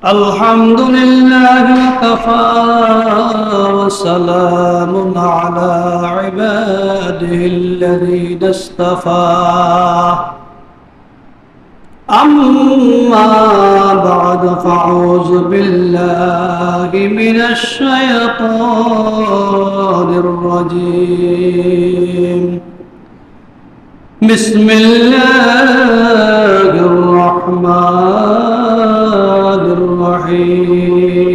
الحمد لله وكفى وسلام على عباده الذين اصطفى أما بعد فأعوذ بالله من الشيطان الرجيم بسم الله الرحمن الرحيم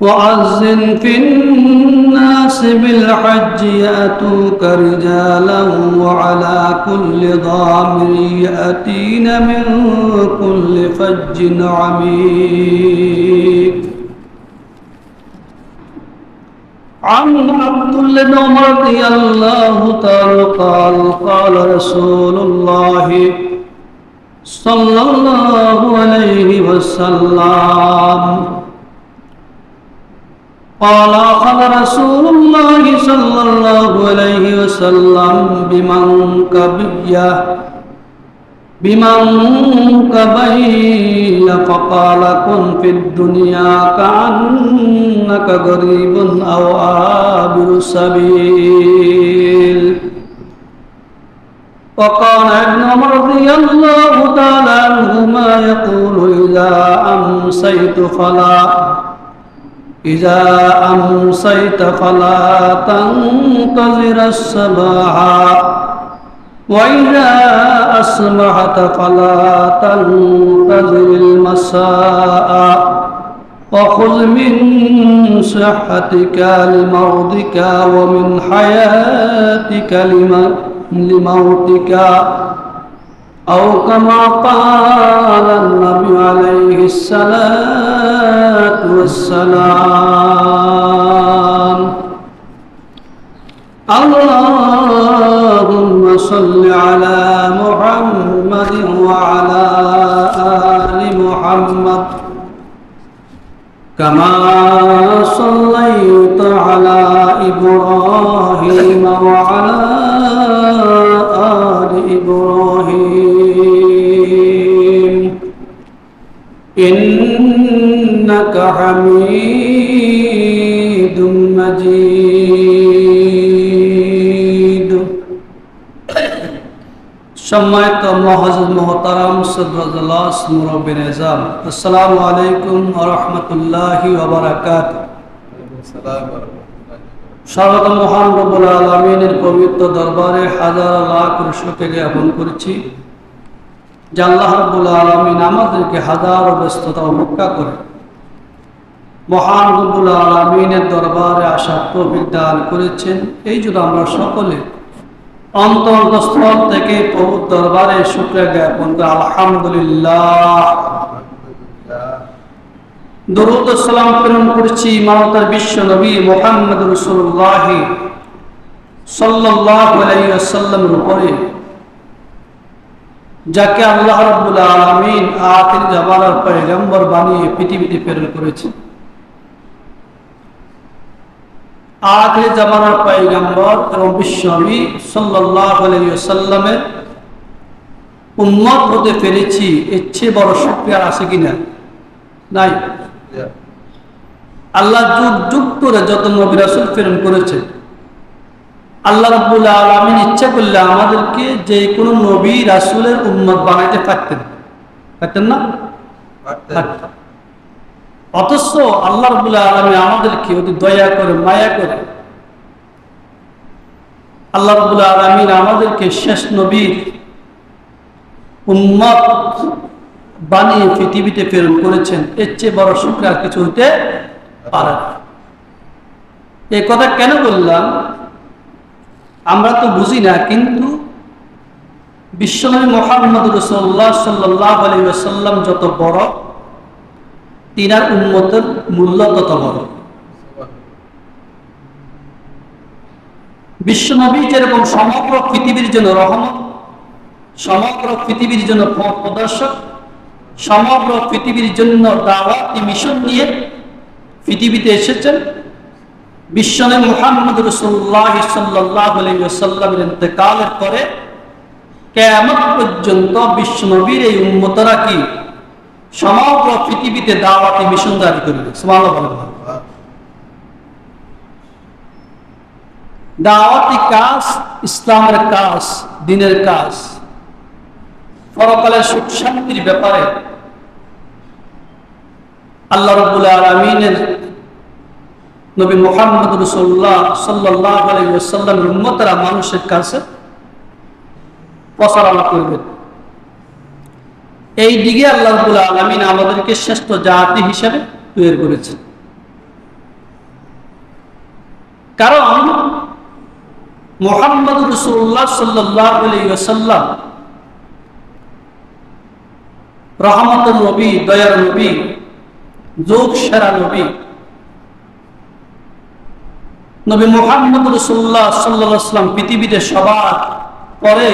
وأذن في الناس بالحج يأتوك رجالا وعلى كل ضامر يأتين من كل فج عميق عن عبد الله بن عمر رضي الله تعالى قال رسول الله صلى الله عليه وسلم قال أخذ رسول الله صلى الله عليه وسلم بمنكبي فقال كن في الدنيا كأنك غريب أو عابر سبيل. وقال ابن عمر رضي الله تعالى عنهما يقول إذا أمسيت فلا تنتظر الصباح وإذا أصبحت فلا تنتظر المساء وخذ من صحتك لمرضك ومن حياتك لموتك أو كما قال النبي عليه الصلاة والسلام. اللهم صل على محمد وعلى آل محمد كما صليت على إبراهيم وعلى آل إبراهيم إنك حميد مجيد. সম্মানিত মুআজ্জিজ মুহতারাম সাদরাতুল্লাহ মুরব্বিন নিজাম, আসসালামু আলাইকুম ওয়া রাহমাতুল্লাহি ওয়া বারাকাতুহু। স্বাগত মহান রব্বুল আলামিনের পবিত্র দরবারে হাজার লাখ শুকরিয়া জ্ঞাপন করছি যে আল্লাহ রাব্বুল আলামিন আমাদেরকে হাজার ব্যস্ততা উপেক্ষা করে মহান রব্বুল আলামিনের দরবারে আসার তৌফিক দান করেছেন। এই জন্য আমরা সকলে অন্তরস্থল থেকে প্রভুর দরবারে শুকরিয়া জ্ঞাপন করি আলহামদুলিল্লাহ। দরুদ ও সালাম প্রেরণ করছি মানবতার বিশ্ব নবী মুহাম্মদ রাসূলুল্লাহ সাল্লাল্লাহু আলাইহি ওয়াসাল্লামের উপরে, যাকে আল্লাহ রাব্বুল আলামিন আখির জামানার পয়গম্বর বানিয়ে পৃথিবীতে প্রেরণ করেছেন। আখির জামানার পয়গম্বর এবং বিশ্ব নবী সাল্লাল্লাহু আলাইহি ওয়াসাল্লামের উম্মত হতে পেরেছি, এর চেয়ে বড় শুকরিয়া আছে কিনা? নাই। আল্লাহ যুগ যুগ ধরে যত নবী রাসূল প্রেরণ করেছে, আল্লাহ রাব্বুল আলামিন ইচ্ছা করলে আমাদেরকে যে কোনো নবী রাসূলের উম্মত বানাইতে পারতেন না? অথচ আল্লাহ রাব্বুল আলামিন আমাদেরকে অতি দয়া করে মায়া করে আল্লাহ রাব্বুল আলামিন আমাদেরকে শেষ নবীর উম্মত বানিয়ে পৃথিবীতে প্রেরণ করেছেন। এর চেয়ে বড় শুকরিয়া আর কিছু হইতে পারে না। এই কথা কেন বললাম? আমরা তো বুঝি না, কিন্তু বিশ্বনবী মুহাম্মদ রাসূলুল্লাহ সাল্লাল্লাহু আলাইহি ওয়াসাল্লাম যত বড়, তিনার উম্মতের মূল্য তত বড়। বিশ্বনবী যেরকম সমগ্র পৃথিবীর জন্য রহমত, সমগ্র পৃথিবীর জন্য পথ প্রদর্শক, সমগ্র পৃথিবীর জন্য দাওয়াতি মিশন নিয়ে পৃথিবীতে এসেছেন, বিশ্বনবী মুহাম্মদ রাসূলুল্লাহ সাল্লাল্লাহু আলাইহি ওয়াসাল্লামের ইন্তেকালের পরে কিয়ামত পর্যন্ত বিশ্বনবীর এই উম্মতরা কি সমগ্র পৃথিবীতে দাওয়াতি মিশন জারি করবে। সুবহানাল্লাহ। দাওয়াতি কাজ ইসলামের কাজ, দ্বীনের কাজ, পরকালের সুখ শান্তির ব্যাপারে আল্লাহ রাব্বুল আলামিনের নবী মুহাম্মদ রাসূলুল্লাহ সাল্লাল্লাহু আলাইহি ওয়াসাল্লামের উম্মতরা মানুষের কাছে প্রচারণা করবেন। এই দিকে আল্লাহ রাব্বুল আলামিন আমাদেরকে শ্রেষ্ঠ জাতি হিসেবে তৈরি করেছেন। কারণ মুহাম্মদ রাসূলুল্লাহ সাল্লাল্লাহু আলাইহি ওয়াসাল্লাম রহমতের নবী, দয়ার নবী, যোগ সেরা নবী। নবী মুহাম্মদ রাসূলুল্লাহ সাল্লাল্লাহু আলাইহি ওয়াসাল্লাম পৃথিবীতে সবার পরে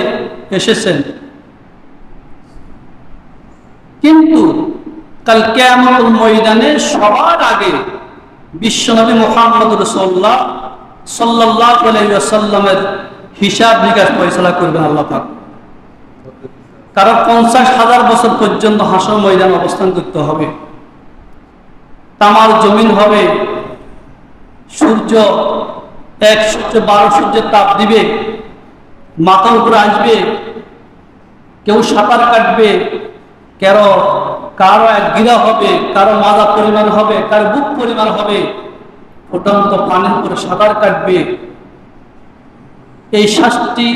এসেছেন, কিন্তু কাল কিয়ামতের ময়দানে সবার আগে বিশ্বনবী মুহাম্মদ রাসূলুল্লাহ সাল্লাল্লাহু আলাইহি ওয়াসাল্লামের হিসাব নিকাশ ফয়সালা করবেন আল্লাহ পাক। কারণ 50,000 বছর পর্যন্ত হাসর ময়দান অবস্থান করতে হবে, তামার জমিন হবে, সূর্য এক সূর্য 12 সূর্যের তাপ দিবে, মাথার উপরে আসবে, কেউ সাঁতার কাটবে, কারো এক গিরা হবে, কারো মাজা পরিমাণ হবে, কারো বুক পরিমাণ হবে, ফুটন্ত পানির উপরে সাঁতার কাটবে। এই শাস্তি,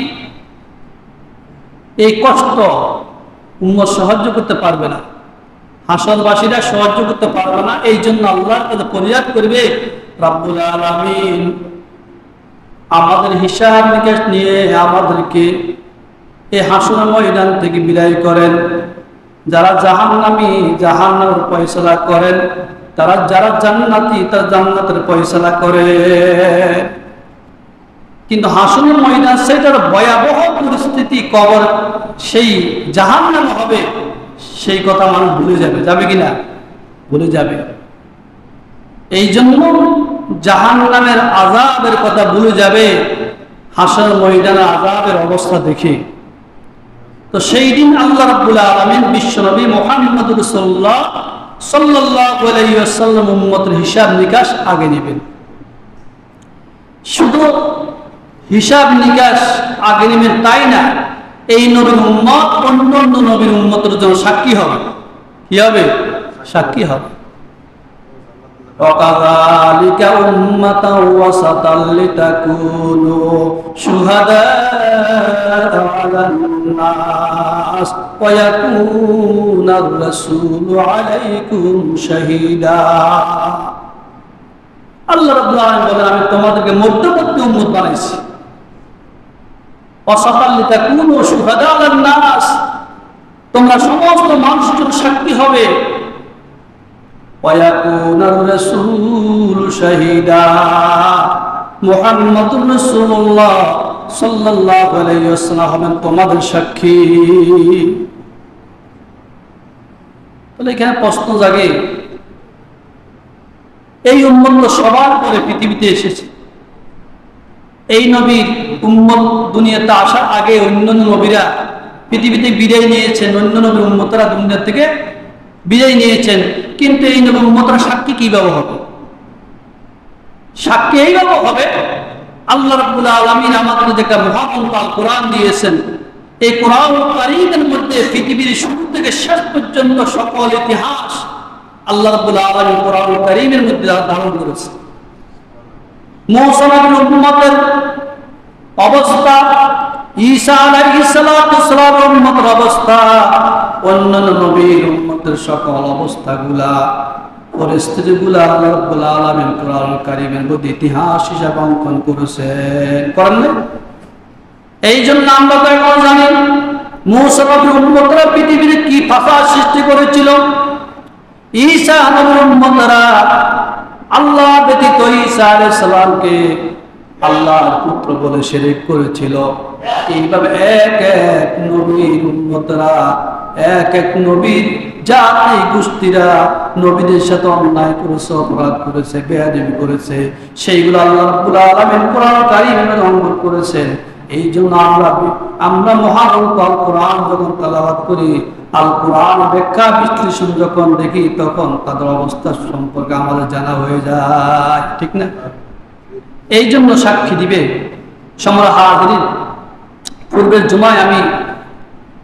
এই কষ্ট উম্মত সাহায্য করতে পারবে না, হাসরবাসীরা সাহায্য করতে পারবে না। এই জন্য আল্লাহর কাছে ফরিয়াদ করবে, রাব্বুল আলামিন আমাদের হিসাব নিকাশ নিয়ে আমাদেরকে এই হাসরের ময়দান থেকে বিদায় করেন। যারা জাহান্নামী জাহান্নামের ফয়সালা করেন, যারা জান্নাতি তারা জান্নাতের ফয়সালা করে। কিন্তু হাসরের ময়দান সেটার ভয়াবহ পরিস্থিতি, কবর সেই জাহান্নাম হবে, সেই কথা মানুষ ভুলে যাবে, যাবে কিনা? ভুলে যাবে। এই জন্য জাহান্নামের আযাবের কথা ভুলে যাবে হাসর ময়দানে আযাবের অবস্থা দেখে। তো সেই দিন আল্লাহ রাব্বুল আলামিন বিশ্বনবী মুহাম্মদ রাসূলুল্লাহ সাল্লাল্লাহু আলাইহি ওয়াসাল্লাম উম্মতের হিসাব নিকাশ আগে নেবেন। শুধু হিসাব নিকাশ আগে নেবেন তাই না, এই নবীর উম্মত অন্যান্য নবীর উম্মতের জন্য সাক্ষী হবে। কি হবে? সাক্ষী হবে। وَكَذَلِكَ أُمَّةً وَسَطًا لِتَكُونُوا شُهَدَاءَ عَلَى النَّاسِ وَيَكُونَ الرَّسُولُ عَلَيْكُمْ شَهِيدًا। আল্লাহ রাব্বুল আলামিন বলেন, আমি তোমাদেরকে মধ্যবর্তী উম্মত বানাইছি। وَسَطًا لِتَكُونُوا شُهَدَاءَ عَلَى النَّاسِ, তোমরা সমস্ত মানুষের জন্য সাক্ষী হবে। وَيَكُونَ الرَّسُولُ شَهِيدًا, মুহাম্মদুর রাসূলুল্লাহ সাল্লাল্লাহু আলাইহি ওয়াসাল্লাম হবেন তোমাদের সাক্ষী। তাহলে এখানে প্রশ্ন জাগে, এই উম্মত তো সবার পরে পৃথিবীতে এসেছে। এই নবীর উম্মত দুনিয়াতে আসার আগে অন্যান্য নবীরা পৃথিবীতে বিদায় নিয়েছেন, অন্য নবীর উম্মতরা দুনিয়া থেকে বিদায় নিয়েছেন, কিন্তু এই নবীর উম্মতরা সাক্ষী কিভাবে হবে? সাক্ষী এইভাবে হবে, আল্লাহ রাব্বুল আলামিন আমাদের একটা মহাগ্রন্থ আল কোরআন দিয়েছেন। এই কোরআন কারীমের মধ্যে পৃথিবীর শুরু থেকে শেষ পর্যন্ত সকল ইতিহাস আল্লাহ রাব্বুল আলামিন কোরআন কারীমের মধ্যে ধারণ করেছেন। মূসা নবীর উম্মতের অবস্থা, ঈসা আলাইহিস সালাতু ওয়াস সালামের উম্মতের অবস্থা, অন্যান্য নবীর উম্মতের সকল অবস্থাগুলা, পরিস্থিতিগুলা আল্লাহ রাব্বুল আলামিন কোরআন কারীমের মধ্যে ইতিহাস হিসাবে অঙ্কন করেছেন। করেন না? এই জন্য আমরা তো এখন জানি মূসা নবীর উম্মতরা পৃথিবীতে কি ফাসাদ সৃষ্টি করেছিল। ঈসা নবীর উম্মতরা আল্লাহ ব্যতীত ঈসা আলাইহিস সালামকে আল্লাহর পুত্র বলে শিরক করেছিল। এইভাবে এক এক নবীর উম্মতরা, এক এক নবীর জাতি গোষ্ঠীরা নবীদের সাথে অন্যায় করেছে, অপরাধ করেছে, বেয়াদবি করেছে। সেইগুলো আল্লাহ রাব্বুল আলামিন কোরআন কারীমে অঙ্কন করেছেন। এই জন্য আমরা মহাগ্রন্থ আল কোরআন যখন তেলাওয়াত করি, আল কোরআন ব্যাখ্যা বিশ্লেষণ যখন দেখি, তখন তাদের অবস্থা সম্পর্কে আমাদের জানা হয়ে যায়, ঠিক না? এই জন্য সাক্ষী দিবে সম্মানিত হাজিরিন, পূর্বের জুমায় আমি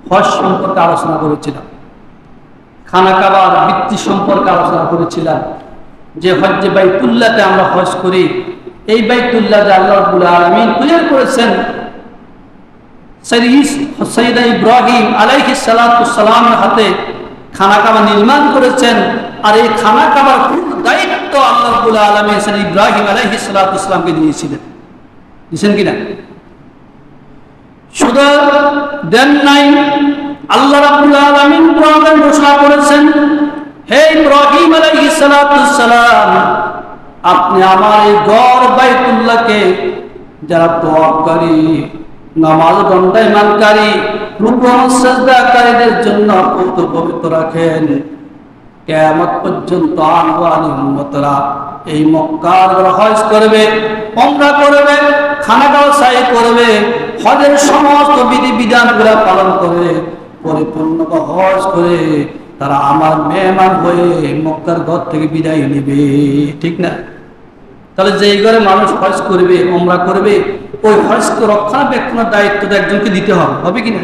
হজ সম্পর্কে আলোচনা করেছিলাম, খানা কাবার ভিত্তি সম্পর্কে আলোচনা করেছিলাম, যে হজ্জে বাইতুল্লাহতে আমরা হজ করি, এই বাইতুল্লাহ যে আল্লাহ রাব্বুল আলামিন তৈরি করেছেন, সাইয়্যিদনা ইব্রাহিম আলাইহিস সালাতু সালামের হাতে খানা কাবা নির্মাণ করেছেন। আর এই খানা কাবার পুরো দায়িত্ব আল্লাহ রাব্বুল আলামিন ইব্রাহিম আলাইহিস সালাতু সালামকে দিয়েছিলেন, দিয়েছেন কিনা? শুধু দেন নাই, আল্লাহ রাব্বুল আলামিন কোরআনে ঘোষণা করেছেন, হে ইব্রাহিম আলাইহিস সালাতু সালাম, আপনি আমার এই ঘর বাইতুল্লাহকে যারা তওয়াফকারী, নামাজ দণ্ডায়মানকারী, রুকু সিজদাকারীদের জন্য পবিত্র রাখেন। কিয়ামত পর্যন্ত আনওয়ানি উম্মতরা এই মক্কার হজ করবে, উমরা করবে, খানা কাবা সাই করবে, হজের সমস্ত বিধি বিধানগুলো পালন করে পরিপূর্ণ হজ করে তারা আমার মেহমান হয়ে মক্কার ঘর থেকে বিদায় নেবে, ঠিক না? তাহলে যেই ঘরে মানুষ হজ করবে, উমরা করবে, ওই হজকে রক্ষণাবেক্ষণের দায়িত্ব তো একজনকে দিতে হবে, হবে কিনা?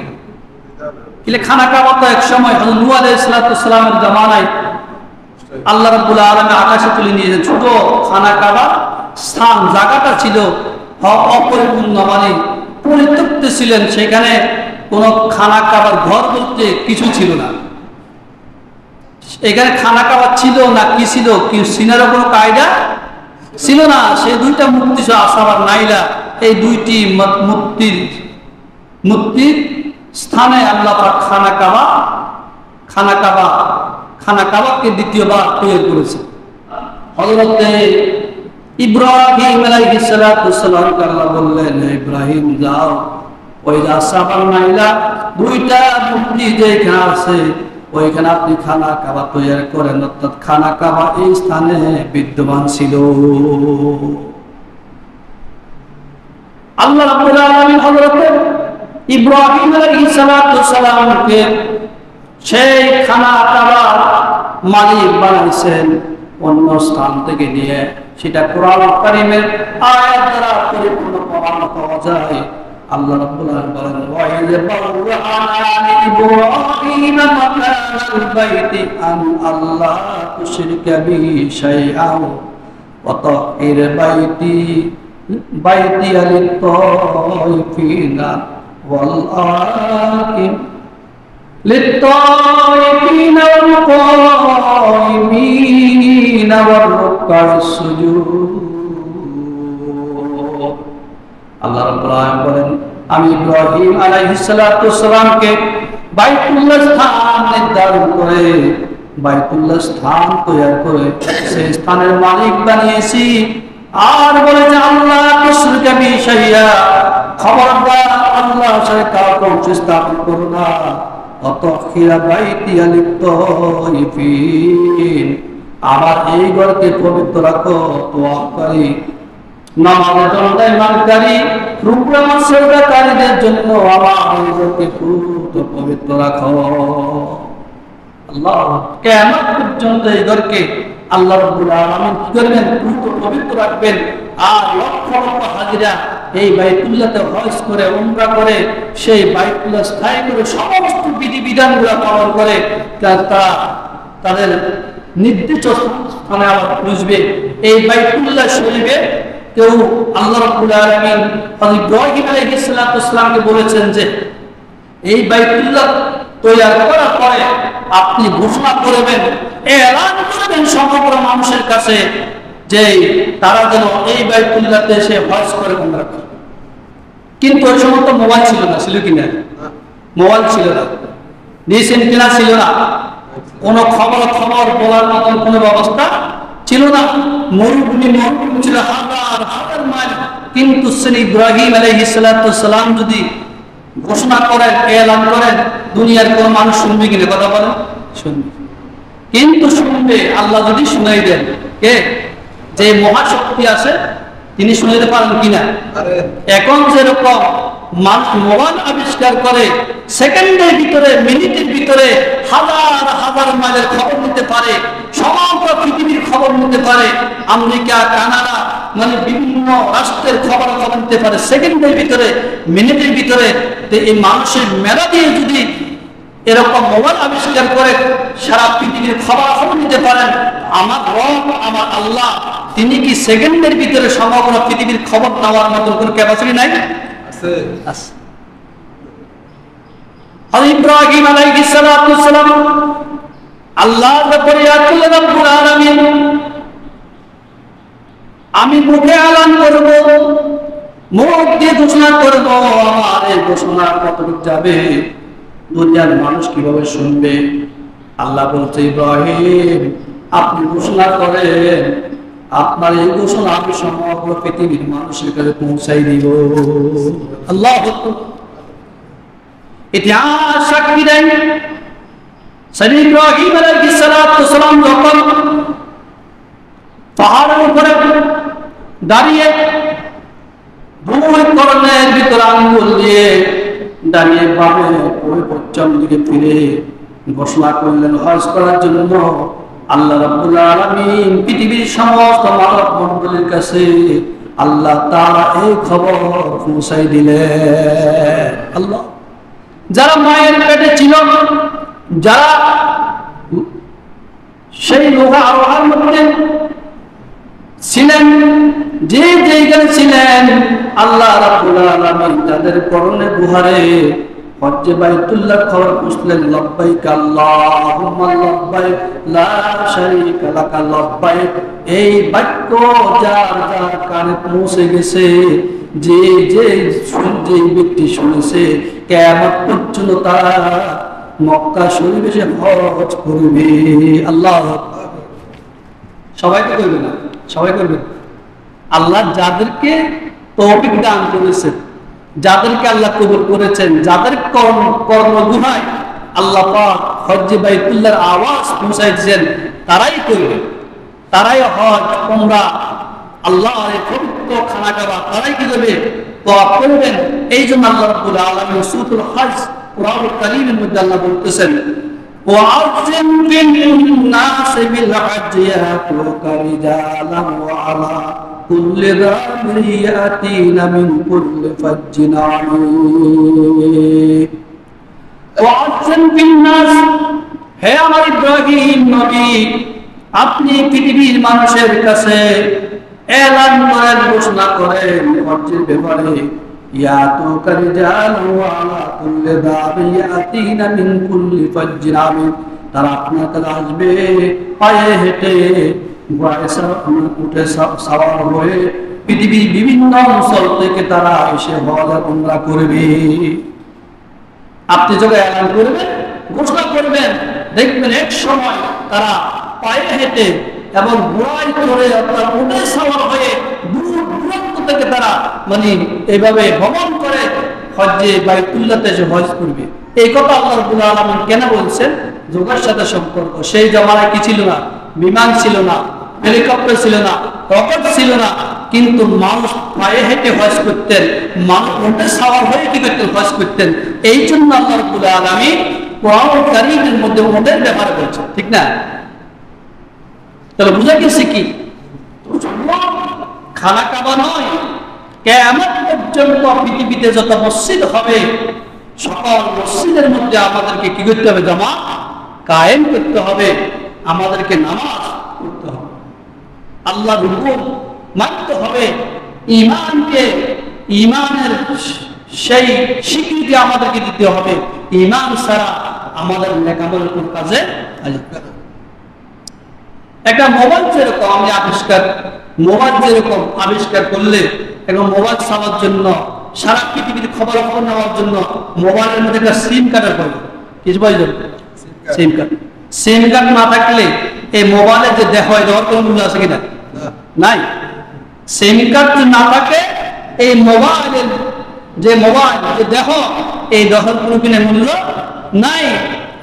কিন্তু খানা কাবা তো এক সময় হযরত নূহ আলাইহিস সালামের জামানায় আল্লাহ রাব্বুল আলামিন আকাশে তুলে নিয়েছেন। ছোট খানা কাবা স্থান জায়গাটা ছিল অপরিপূর্ণ, মানে পরিত্যক্ত ছিলেন, সেখানে কোনো খানা কাবার ঘর বলতে কিছু ছিল না। এখানে খানা কাবা ছিল না কি ছিল, কি সিনারও কোনো কায়দা ছিল না। সেই দুইটা মূর্তি আসাবার নাইলা, এই দুইটি মূর্তির স্থানে আল্লাহ পাক খানা কাবাকে দ্বিতীয়বার তৈরি করেছে। হযরত ইব্রাহিম আলাইহিস সালাতু সালামকে আল্লাহ বললেন, ইব্রাহিম যাও, ওই আসাবার নাইলা দুইটা মূর্তি যেখানে আছে ওইখানে আপনি খানা কাবা তৈরি করেন। অর্থাৎ খানা কাবা এই স্থানে বিদ্যমান ছিল। আল্লাহ রাব্বুল আলামিন হযরত ইব্রাহিম আলাইহিস সালাতু সালামকে সেই খানা কাবার মালিক বানাইছেন অন্য স্থান থেকে নিয়ে। সেটা কোরআন কারীমের আয়াত দ্বারা পরিপূর্ণ প্রমাণ পাওয়া যায়। আল্লাহ রাব্বুল আলামিন বলেন, ওয়া ইযা বাওয়া'না ইব্রাহিম মাকানাল বাইতি আন আল্লাহ তুশরিকা বিহি শাইআন ওয়া তাহির বাইতি লিত-তাইফিনা ওয়াল আকিম লিত-তাইফিনা ওয়াল কাইমিনা ওয়ার রুকআস সুজুদ। আল্লাহ রাব্বুল আলামিন বলেন, আমি ইব্রাহিম আলাইহিস সালাতু সালামকে বাইতুল্লাহ স্থান নির্ধারণ করে, বাইতুল্লাহ স্থান তৈরি করে সেই স্থানের মালিক বানিয়েছি। আর বলে যে আল্লাহ তুশরিকা বিহি শাইআ, খবরদার আল্লাহর সাথে কাউকে অংশ স্থাপন করো না। অতঃখিরা বাইতিয়া লিত-তাইফিন, আমার এই ঘরকে পবিত্র রাখো, তোয়াফকারী, নামাজ দণ্ডায়মানকারী, রুকু সিজদাকারীদের জন্য আমার এই ঘরকে পবিত্র রাখো। আল্লাহ কিয়ামত পর্যন্ত এই ঘরকে আল্লাহ রাব্বুল আলামিন কি করবেন? পবিত্র রাখবেন। আর লক্ষ লক্ষ হাজিরা এই বাইতুল্লাহতে হজ করে, উমরা করে, সেই বাইতুল্লাহ স্থায়ী করে সমস্ত বিধি বিধানগুলো পালন করে তারা তাদের নির্দিষ্ট স্থানে আবার পৌঁছবে। এই বাইতুল্লাহ শরীফে কেউ আল্লাহ রাব্বুল আলামিন ইব্রাহিম আলাইহিস সালাতু সালামকে বলেছেন যে এই বাইতুল্লাহ তৈরি করার পরে আপনি ঘোষণা করবেন, এলান করবেন সমগ্র মানুষের কাছে যে তারা যেন এই বাইতুল্লাহতে এসে হজ করে উমরা করে। কিন্তু ওই সময় তো মোবাইল ছিল না, ছিল কিনা? মোবাইল ছিল না, দিয়েছেন কিনা ছিল না, কোনো খবর বলার মতন কোনো ব্যবস্থা ছিল না। মরুভূমি ছিল হাজার হাজার মাইল। কিন্তু ইব্রাহিম আলাইহিস সালাতু সালাম যদি ঘোষণা করেন, এলান করেন, দুনিয়ার কোন মানুষ শুনবে কিনা? কথা বলেন, শুনবে। কিন্তু শুনবে আল্লাহ যদি শুনাই দেন, কে? যে মহাশক্তি আছে, তিনি শুনতে পারেন কিনা? এখন যেরকম মানুষ মোবাইল আবিষ্কার করে সেকেন্ডের ভিতরে, মিনিটের ভিতরে হাজার হাজার মাইলের খবর নিতে পারে, সমগ্র পৃথিবীর খবর নিতে পারে, আমেরিকা, কানাডা, মানে বিভিন্ন রাষ্ট্রের খবর নিতে পারে সেকেন্ডের ভিতরে, মিনিটের ভিতরে। এই মানুষের মেধা দিয়ে যদি এরকম মোবাইল আবিষ্কার করে সারা পৃথিবীর খবর নিতে পারেন, আমার রব, আমার আল্লাহ, তিনি কি সেকেন্ডের ভিতরে সমগ্র পৃথিবীর খবর নেওয়ার মতো কোন ক্যাপাসিটি নাই? ইব্রাহিম আলাইহিস সালাতু ওয়াস সালাম আল্লাহর ব্যাপারে আল্লাহ রাব্বুল আলামিন, আমি মুখে এলান করব, মুখ দিয়ে ঘোষণা করব, আমার এই ঘোষণা কতটুকু যাবে, দুনিয়ার মানুষ কিভাবে শুনবে? আল্লাহ বলছে, ইব্রাহিম আপনি ঘোষণা করেন, আপনার এই ঘোষণা আমি সমগ্র পৃথিবীর মানুষের কাছে পৌঁছাই দিব। আল্লাহু আকবার। ইতিহাস সাক্ষী দেয়, সাইয়েদ ইব্রাহিম আলাইহিস সালাতু ওয়াস সালাম যখন পাহাড়ের উপরে দাঁড়িয়ে দুই কর্ণের ভিতরে আঙ্গুল দিয়ে দাঁড়িয়ে বামে ওই পশ্চিম দিকে ফিরে ঘোষণা করলেন হজ করার জন্য, আল্লাহ রাব্বুল আলামিন পৃথিবীর সমস্ত মানব মণ্ডলীর কাছে আল্লাহ তাআলা এই খবর পৌঁছাই দিলেন। আল্লাহ, যারা মায়ের পেটে ছিল, যারা সেই লোহা আরোহার মধ্যে ছিলেন, যে যেখানে ছিলেন, আল্লাহ রাব্বুল আলামিন তাদের পরনে বুহারে হজ্জে বাইতুল্লাহ খবর পৌঁছলেন, লব্বাইক আল্লাহুম্মা লব্বাইক লা শারীকা লাকা লব্বাইক। এই বাক্য যার যার কানে পৌঁছে গেছে, যে ব্যক্তি শুনেছে, কিয়ামত পর্যন্ত তারা মক্কা শরীফে এসে হজ করবে। আল্লাহ, সবাই তো করবে না, সবাই করবে। আল্লাহ যাদেরকে তৌফিক দান করেছেন, যাদেরকে আল্লাহ কবুল করেছেন, যাদের কর্মগুহায় আল্লাহ পাক হজ্জে বাইতুল্লাহর আওয়াজ পৌঁছাইছেন, তারাই করবে, তারাই হজ, উমরা, আল্লাহর এই পবিত্র খানাকাবা তারাই কি করবে? তওয়াফ করবেন। এই জন্য আল্লাহ রাব্বুল আলামিন সূরাতুল হজ কোরআনুল কারীমের মধ্যে আল্লাহ বলতেছেন, ওয়া'আযিম বিন-নাসি বিল-হজ্জি ইয়াতুকা রিজালান ওয়া আলা কুল্লি যামিন ইয়াতিনা মিন কুল্লি ফাজ্জিন আমিক। ওয়া'আযিম বিন-নাস, হে আমার ইব্রাহিম নবী, আপনি পৃথিবীর মানুষের কাছে এলান করেন, ঘোষণা করেন হজ্জের ব্যাপারে, ইয়াতুকা রিজালান ওয়া আলা কুল্লি যামিন ইয়াতিনা মিন কুল্লি ফাজ্জিন আমিক। তারা আপনার কাছে আসবে পায়ে হেঁটে, উঠে সাওয়ার হয়ে, পৃথিবীর বিভিন্ন অঞ্চল থেকে তারা এসে হজ আর উমরা করবে। আপনি যখন এলান করবেন, ঘোষণা করবেন, দেখবেন এক সময় তারা পায়ে হেঁটে এবং ঘোড়ায় চড়ে অর্থাৎ উঠে সাওয়ার হয়ে দূর দূরান্ত থেকে তারা মানে এইভাবে ভ্রমণ করে হজ্জে বাইতুল্লাহতে এসে হজ করবে। এই কথা আল্লাহ রাব্বুল আলামিন কেন বলছেন? যোগের সাথে সম্পর্ক। সেই জমানায় কি ছিল না? বিমান ছিল না, হেলিকপ্টার ছিল না, রকেট ছিল না, কিন্তু মানুষ পায়ে হেঁটে হজ করতেন, মানুষ উঠে সাওয়ার হয়ে কি করতেন? হজ করতেন। এই জন্য আল্লাহ রাব্বুল আলামিন কোরআনুল কারীমের মধ্যে ওদের ব্যাপারে বলছেন, ঠিক না? তাহলে বুঝা গেছে কি খানা কাবা নয়, কিয়ামত পর্যন্ত পৃথিবীতে যত মসজিদ হবে সকল মসজিদের মধ্যে আমাদেরকে কি করতে হবে? জামাত কায়েম করতে হবে, আমাদেরকে নামাজ পড়তে হবে, আল্লাহর হুকুম মানতে হবে, ঈমানকে, ঈমানের সেই স্বীকৃতি আমাদেরকে দিতে হবে। ঈমান ছাড়া আমাদের নেকামলের কোন কাজে আসবে না। একটা মোবাইল যেরকম আমি যেরকম আবিষ্কার করলে এবং মোবাইল চালানোর জন্য, সারা পৃথিবীর খবর নেওয়ার জন্য মোবাইলের মধ্যে একটা সিম কার্ডের প্রয়োজন। কিছু প্রয়োজন? সিম কার্ড। সিম কার্ড না থাকলে এই মোবাইলে যে দেখা হয় দেওয়ার কোনো মূল্য আছে কিনা? নাই। সিম কার্ড না থাকে এই মোবাইলের যে দেখো, এই দেখার কোনো কিনা মূল্য নাই।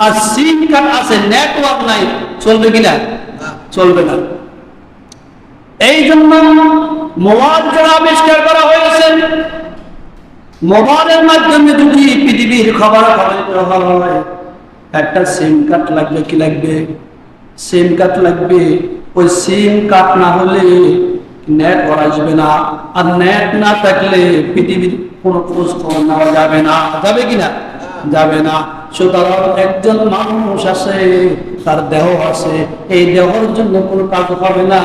আর সিম কার্ড আছে, নেটওয়ার্ক নাই, চলবে কিনা? চলবে না। এই জন্য মোবাইল যারা আবিষ্কার করা হয়েছে, মোবাইলের মাধ্যমে যদি পৃথিবীর খবর হয়, একটা সিম কার্ড লাগবে। কি লাগবে? সিম কার্ড লাগবে। ওই সিম কার্ড না হলে নেট করা যাবে না, আর নেট না থাকলে পৃথিবীর কোনো খোঁজ খবর নেওয়া যাবে না। যাবে কিনা? যাবে না। সুতরাং একজন মানুষ আছে, তার দেহ আছে, এই দেহের জন্য কোনো কাজ হবে না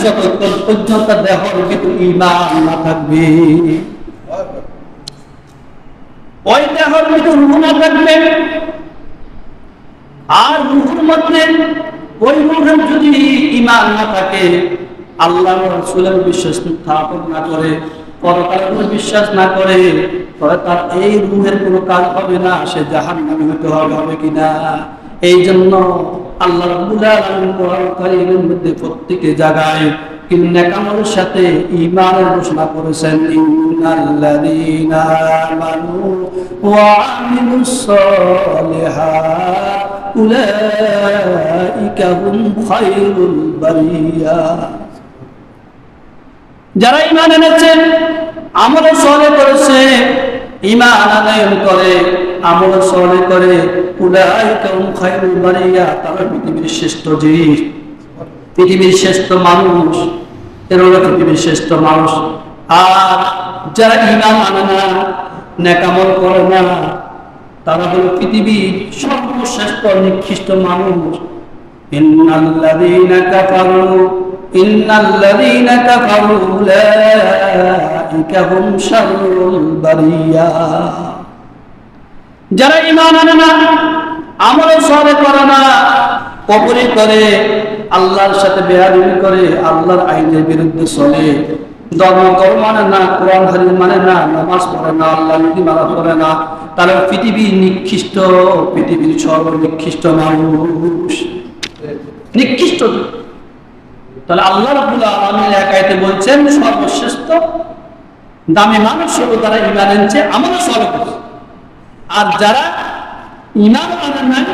যতক্ষণ পর্যন্ত দেহের ভিতরে ঈমান না থাকবে। ওই দেহের ভিতরে রূহ না থাকবে, আর রূহের মধ্যে ওই রূহের যদি ঈমান না থাকে, আল্লাহ রাসূলের বিশ্বাস স্থাপন না করে, পরকালের বিশ্বাস না করে, তবে তার এই রূহের কোনো কাজ হবে না, সে জাহান্নামী হতে হবে কিনা? এই জন্য আল্লাহ রাব্বুল আলামিন কোরআন কারীমের মধ্যে প্রত্যেকটি জায়গায় নেকামলের সাথে ঈমানের ঘোষণা করেছেন। ইন্নাল্লাযীনা আমানু ওয়া আমিলুস সালিহাত উলাইকা হুম খায়রুল বারিয়া। যারা ঈমান এনেছে, আমল সালেহ করেছে, ঈমান আনয়ন করে, আমল সালেহ করে, উলাইকা হুম খায়রুল বারিয়া, তারা পৃথিবীর শ্রেষ্ঠ জীব, পৃথিবীর শ্রেষ্ঠ মানুষ, এরা পৃথিবীর শ্রেষ্ঠ মানুষ। আর যারা ঈমান আনে না, নেকামল করে না, তারা হলো পৃথিবীর সর্বশ্রেষ্ঠ নিকৃষ্ট মানুষ। ইন্নাল্লাযীনা কাফারু উলাইকা হুম শাররুল বারিয়া। যারা ঈমান আনে না, আমল সালেহ করে না, কবরে করে, আল্লাহর সাথে বেয়াদবি করে, আল্লাহর আইনের বিরুদ্ধে চলে, ধর্মকর্ম মানে না, কোরআন হাদিস মানে না, নামাজ পড়ে না, আল্লাহর নীতিমালা করে না, তাহলে পৃথিবীর নিকৃষ্ট, পৃথিবীর সর্বনিকৃষ্ট মানুষ, নিকৃষ্ট। তাহলে আল্লাহ রাব্বুল আলামিন এক আয়াতে বলছেন সর্বশ্রেষ্ঠ দামি মানুষ হলো তারা ঈমান এনেছে, আমল সালেহ করেছে। আর যারা ঈমান আনে নাই,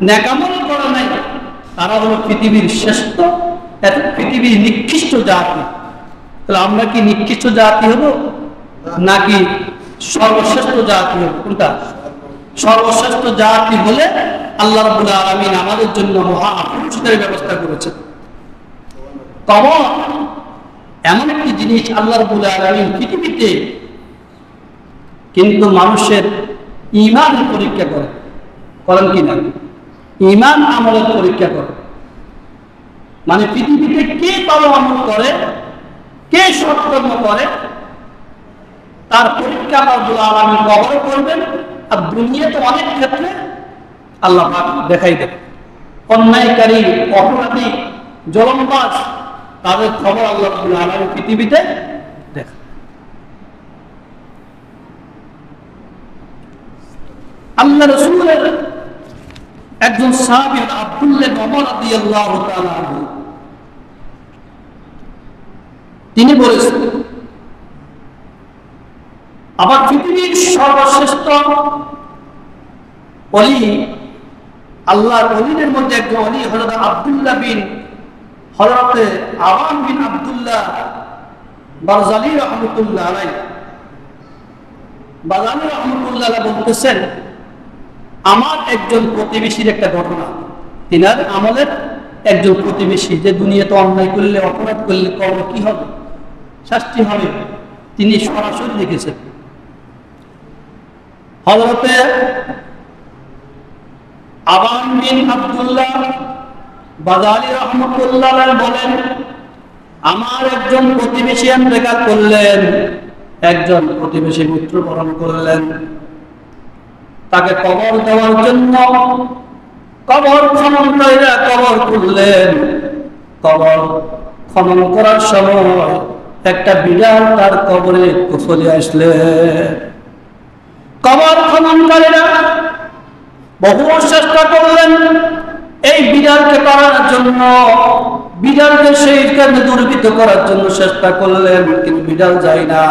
নেকামল করে নাই, তারা হলো পৃথিবীর শ্রেষ্ঠ, পৃথিবীর নিকৃষ্ট জাতি। তাহলে আমরা কি নিকৃষ্ট জাতি হব নাকি সর্বশ্রেষ্ঠ জাতি হব? কোনটা? সর্বশ্রেষ্ঠ জাতি হলে আল্লাহ রাব্বুল আলামিন আমাদের জন্য মহা পুরস্কারের ব্যবস্থা করেছেন। কবর এমন একটি জিনিস আল্লাহ রাব্বুল আলামিন পৃথিবীতে কিন্তু মানুষের ঈমানের পরীক্ষা করেন কি না? ঈমান আমলের পরীক্ষা করে। মানে পৃথিবীতে কে ভালো আমল করে, কে সৎকর্ম করে, তার পরীক্ষা আল্লাহ আলামিন কবরে করবেন। আর দুনিয়াতে অনেক ক্ষেত্রে আল্লাহ পাক দেখাই দেন। অন্যায়কারী, অপরাধী, জলমবাজ, তাদের খবর আল্লাহ আলামিন পৃথিবীতে দেখা। আল্লাহ রাসূলের একজন সাহাবী আব্দুল্লাহ ইবনে ওমর রাদিয়াল্লাহু তাআলা আনহু, তিনি বলেছেন, আবার পৃথিবীর সর্বশ্রেষ্ঠ ওলি, আল্লাহর ওলিদের মধ্যে একজন ওলি হযরত আব্দুল্লাহ বিন হযরতে আওয়াম বিন আব্দুল্লাহ বারজালি রাহমাতুল্লাহ আলাইহি। বারজালি রাহমাতুল্লাহ আলাইহি বলতেছেন, আমার একজন প্রতিবেশীর একটা ঘটনা, তিনার আমলের একজন প্রতিবেশী, যে দুনিয়াতে অন্যায় করলে, অপরাধ করলে কবর কি হবে, শাস্তি হবে, তিনি সরাসরি দেখেছেন। হযরতে আওয়াম বিন আব্দুল্লাহ বারজালি রাহমাতুল্লাহ আলাইহি বলেন, আমার একজন প্রতিবেশী ইন্তেকাল করলেন, একজন প্রতিবেশী মৃত্যুবরণ করলেন। তাকে কবর দেওয়ার জন্য কবর খনন করে কবর খুললেন। কবর খনন করার সময় একটা বিড়াল তার কবরে চলে আসলে, কবর খননকারীরা বহু চেষ্টা করলেন এই বিড়ালকে মারার জন্য, বিড়ালকে সেই কারণে দুর্বৃত্ত করার জন্য চেষ্টা করলেন, কিন্তু বিড়াল যায় না।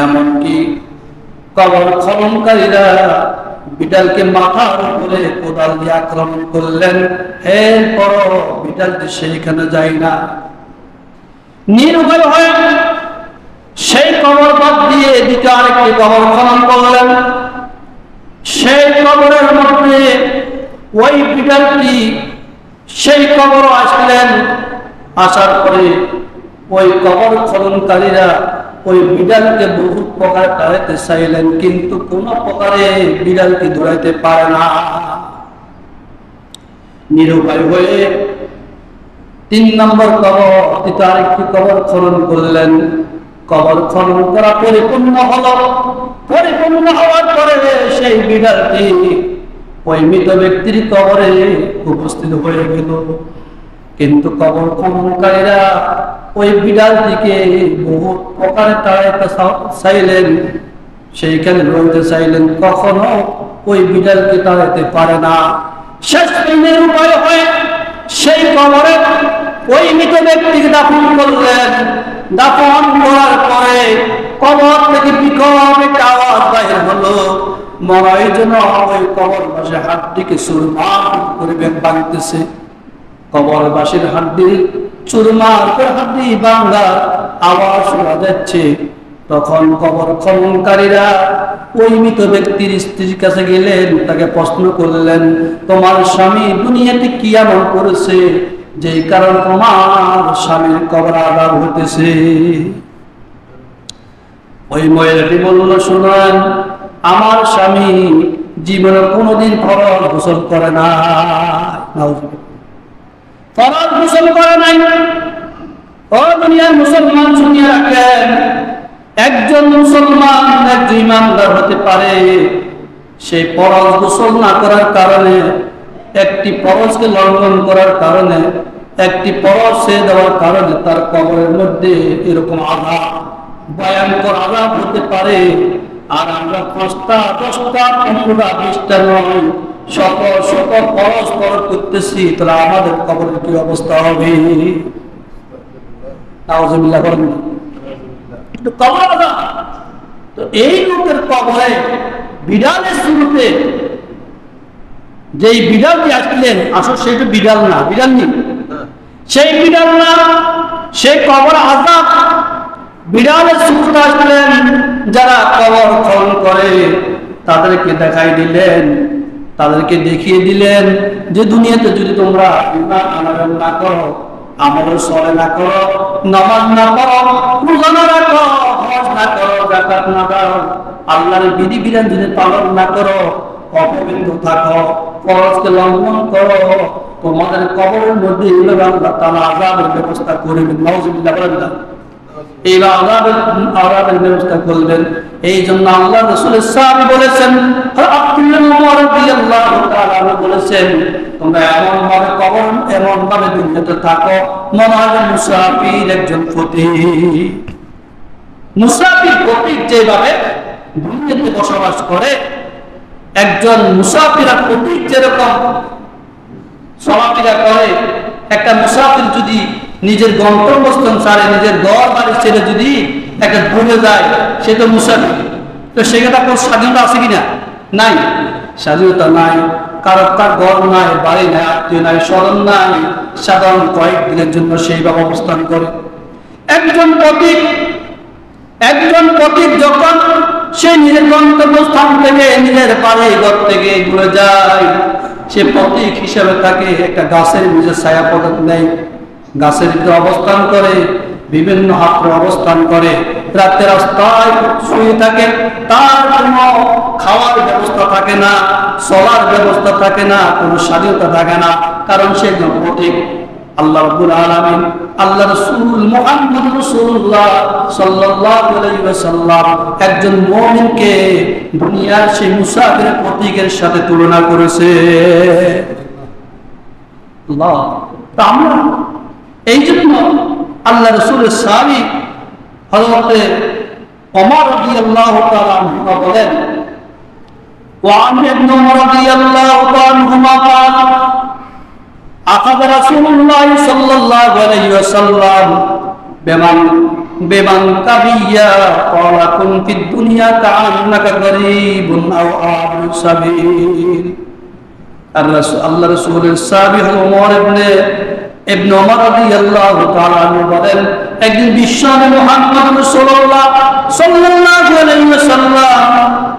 এমনকি কবর খননকারীরা বিড়ালকে মাথার উপরে কোদাল দিয়ে আক্রমণ করলেন, এরপর বিড়ালটি সেইখানে যায় না। নিরুপায় হয়ে সেই কবর বাদ দিয়ে দ্বিতীয় আরেকটি কবর খনন করলেন। সেই কবরের মধ্যে ওই বিড়ালটি সেই কবর আসলেন। আসার পরে ওই কবর খননকারীরা ওই বিড়ালকে বহু প্রকার তাড়াইতে চাইলেন, কিন্তু কোন প্রকারে বিড়ালকে দৌড়াইতে পারে না। নিরুপায় হয়ে 3 নম্বর কবর, দ্বিতীয় আরেকটি কবর খনন করলেন। কবর খনন করা পরিপূর্ণ হলো। পরিপূর্ণ হওয়ার পরে সেই বিড়ালটি ওই মৃত ব্যক্তির কবরে উপস্থিত হয়ে গেল। কিন্তু কবর খননকারীরা ওই বিড়ালটিকে বহু প্রকারে তাড়াইতে চাইলেন, সেইখানে রইতে চাইলেন, কখনো ওই বিড়ালকে তাড়াইতে পারে না। শেষ নিরুপায় হয়ে সেই কবরে ওই মৃত ব্যক্তিকে দাফন করলেন। দাফন করার পরে কবর থেকে বিকট একটা আওয়াজ বাইর হলো, মনে হয় যেন ওই কবরবাসী হাড্ডিকে চুরমার করে ভাঙতেছে। কবরবাসীর হাড্ডি চুরমার করে হাড্ডি ভাঙার আওয়াজ শোনা যাচ্ছে। তখন কবর খননকারীরা ওই মৃত ব্যক্তির স্ত্রীর কাছে গেলেন, তাকে প্রশ্ন করলেন, তোমার স্বামী দুনিয়াতে কি এমন করেছে যেই কারণ তোমার স্বামীর কবর আযাব হতেছে? ওই মহিলাটি বলল, শুনেন, আমার স্বামী জীবনে কোনোদিন ফরজ গোসল করে না, ফরজ গোসল করে নাই। ও দুনিয়ার মুসলমান, শুনিয়ে রাখেন, একজন মুসলমান একজন ইমানদার হতে পারে, সেই ফরজ গোসল না করার কারণে, একটি ফরজকে লঙ্ঘন করার কারণে, একটি ফরজ ছেড়ে দেওয়ার কারণে তার কবরের মধ্যে এরকম আযাব, ভয়ঙ্কর আযাব হতে পারে। আর আমরা 5টা 10টা 15টা 20টা নয়, শত শত ফরজ করতেছি, তাহলে আমাদের কবরের কি অবস্থা হবে? নাউজুবিল্লাহ বলেন। কবর আযাব তো এই লোকের কবরে বিড়ালের শুরুতে যেই বিড়ালটি আসলেন, আসলে সেটা বিড়াল না, বিড়াল নেই, সেই বিড়াল না, সেই কবর আযাব বিড়ালের শুরুতে আসলেন। যারা কবর খনন করে তাদেরকে দেখাই দিলেন, তাদেরকে দেখিয়ে দিলেন যে দুনিয়াতে যদি তোমরা ঈমান আনয়ন না করো, আমল সলে না করো, নামাজ না পড়ো, রোজা না রাখো, হজ না করো, যাকাত না দাও, আল্লাহর বিধিবিধান যদি পালন না করো, অপবিত্র থাকো, ফরজকে লঙ্ঘন করো, তোমাদের কবরের মধ্যে আল্লাহ তাআলা আযাবের ব্যবস্থা করবেন। নাউজুবিল্লাহ বলেন না, এই আযাবের ব্যবস্থা করবেন। এই জন্য আল্লাহ রাসূলের সাহাবী বলেছেন, আব্দুল্লাহ ওমর রাদিয়াল্লাহু তাআলা বলেছেন, তোমরা এমন ভাবে কবর, এমন ভাবে দুনিয়াতে থাকো, মনে হয় মুসাফির একজন ফকির। মুসাফির ফকির যেভাবে দুনিয়াতে বসবাস করে, একজন মুসাফির আর ফকির যেরকম চলাফেরা করে, একটা মুসাফির যদি নিজের গন্তব্যস্থান ছাড়ে, নিজের ঘর বাড়ি ছেড়ে যদি একটা ঘুরে যায়, সে তো মুসাফির। তো সেখানে কোনো স্বাধীনতা আছে কিনা? নাই, স্বাধীনতা নাই। কারো তার ঘর নাই, বাড়ি নাই, আত্মীয় নাই, স্মরণ নাই, সাধারণ কয়েকদিনের জন্য সেইভাবে অবস্থান করে। একজন পথিক যখন সে নিজের গন্তব্যস্থান থেকে, নিজের বাড়ি ঘর থেকে ঘুরে যায়, সে পথিক হিসেবে তাকে একটা গাছের নিচে ছায়া পদক নেয়, গাছের ভিতরে অবস্থান করে, বিভিন্ন হাতে অবস্থান করে, রাতে রাস্তায় শুয়ে থাকে। তার কোনো খাওয়ার ব্যবস্থা থাকে না, চলার ব্যবস্থা থাকে না, কোনো স্বাধীনতা থাকে না, কারণ সে একজন পথিক। আল্লাহ রাব্বুল আলামিন, আল্লাহ রাসূল মুহাম্মদ রাসূলুল্লাহ সাল্লাল্লাহু আলাইহি ওয়াসাল্লাম একজন মুমিনকে দুনিয়ার সেই মুসাফির পথিকের সাথে তুলনা করেছে। আল্লাহ, আমরা এই জন্য আল্লাহ রাসূলের সাহাবী হযরত ওমর রাদিয়াল্লাহু তাআলা আনহু বলেন, ওয়া আন ইবনে ওমর রাদিয়াল্লাহু তাআলা আনহুমা قال أخذ رسول الله صلى الله عليه وسلم بمنكبية قال كن في الدنيا كأنك غريب أو عابر سبيل। আল্লাহ রাসূলের সাহাবী হলেন ওমর ইবনে ওমর রাদিয়াল্লাহু তাআলা আনহু বলেন, একদিন বিশ্বনবী মুহাম্মদ সাল্লাল্লাহু আলাইহি ওয়াসাল্লাম